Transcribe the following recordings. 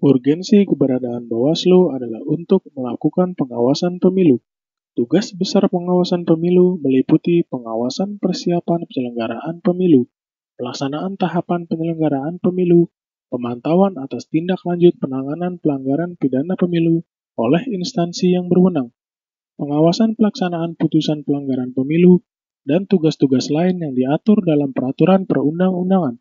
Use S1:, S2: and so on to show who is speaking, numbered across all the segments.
S1: Urgensi keberadaan Bawaslu adalah untuk melakukan pengawasan pemilu. Tugas besar pengawasan pemilu meliputi pengawasan persiapan penyelenggaraan pemilu, pelaksanaan tahapan penyelenggaraan pemilu, pemantauan atas tindak lanjut penanganan pelanggaran pidana pemilu oleh instansi yang berwenang, pengawasan pelaksanaan putusan pelanggaran pemilu, dan tugas-tugas lain yang diatur dalam peraturan perundang-undangan.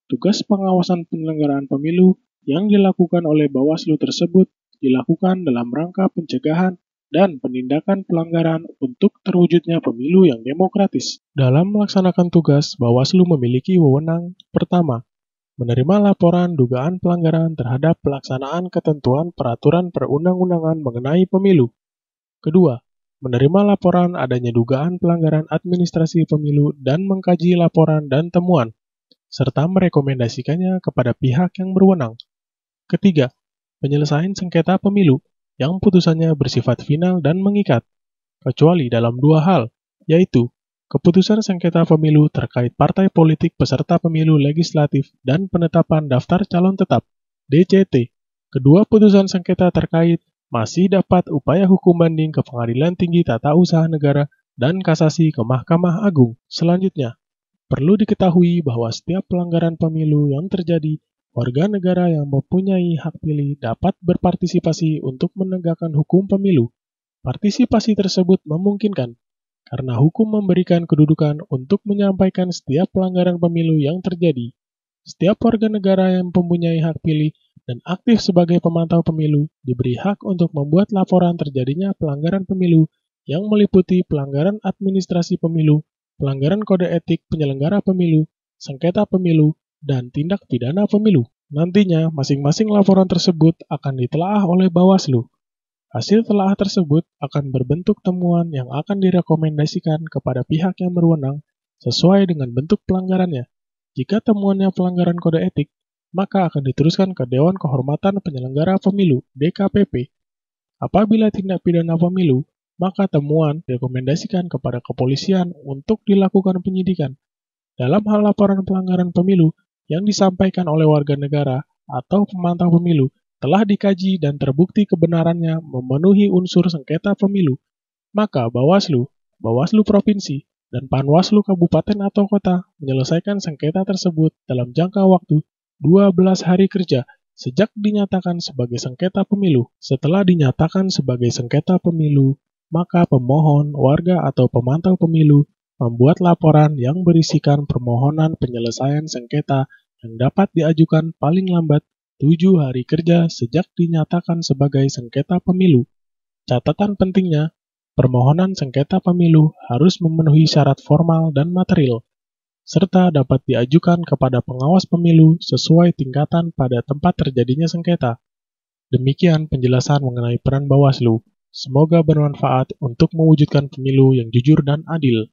S1: Tugas pengawasan penyelenggaraan pemilu yang dilakukan oleh Bawaslu tersebut dilakukan dalam rangka pencegahan dan penindakan pelanggaran untuk terwujudnya pemilu yang demokratis. Dalam melaksanakan tugas, Bawaslu memiliki wewenang pertama, menerima laporan dugaan pelanggaran terhadap pelaksanaan ketentuan peraturan perundang-undangan mengenai pemilu. Kedua, menerima laporan adanya dugaan pelanggaran administrasi pemilu dan mengkaji laporan dan temuan, serta merekomendasikannya kepada pihak yang berwenang. Ketiga, penyelesaian sengketa pemilu yang putusannya bersifat final dan mengikat, kecuali dalam dua hal, yaitu keputusan sengketa pemilu terkait partai politik peserta pemilu legislatif dan penetapan daftar calon tetap, DCT. Kedua putusan sengketa terkait masih dapat upaya hukum banding ke Pengadilan Tinggi Tata Usaha Negara dan kasasi ke Mahkamah Agung. Selanjutnya, perlu diketahui bahwa setiap pelanggaran pemilu yang terjadi, warga negara yang mempunyai hak pilih dapat berpartisipasi untuk menegakkan hukum pemilu. Partisipasi tersebut memungkinkan karena hukum memberikan kedudukan untuk menyampaikan setiap pelanggaran pemilu yang terjadi. Setiap warga negara yang mempunyai hak pilih dan aktif sebagai pemantau pemilu diberi hak untuk membuat laporan terjadinya pelanggaran pemilu yang meliputi pelanggaran administrasi pemilu, pelanggaran kode etik penyelenggara pemilu, sengketa pemilu, dan tindak pidana pemilu. Nantinya, masing-masing laporan tersebut akan ditelaah oleh Bawaslu. Hasil telaah tersebut akan berbentuk temuan yang akan direkomendasikan kepada pihak yang berwenang sesuai dengan bentuk pelanggarannya. Jika temuannya pelanggaran kode etik, maka akan diteruskan ke Dewan Kehormatan Penyelenggara Pemilu (DKPP). Apabila tindak pidana pemilu, maka temuan direkomendasikan kepada kepolisian untuk dilakukan penyidikan. Dalam hal laporan pelanggaran pemilu yang disampaikan oleh warga negara atau pemantau pemilu telah dikaji dan terbukti kebenarannya memenuhi unsur sengketa pemilu, maka Bawaslu, Bawaslu Provinsi, dan Panwaslu Kabupaten atau Kota menyelesaikan sengketa tersebut dalam jangka waktu 12 hari kerja sejak dinyatakan sebagai sengketa pemilu. Setelah dinyatakan sebagai sengketa pemilu, maka pemohon, warga atau pemantau pemilu membuat laporan yang berisikan permohonan penyelesaian sengketa yang dapat diajukan paling lambat 7 hari kerja sejak dinyatakan sebagai sengketa pemilu. Catatan pentingnya, permohonan sengketa pemilu harus memenuhi syarat formal dan material, serta dapat diajukan kepada pengawas pemilu sesuai tingkatan pada tempat terjadinya sengketa. Demikian penjelasan mengenai peran Bawaslu. Semoga bermanfaat untuk mewujudkan pemilu yang jujur dan adil.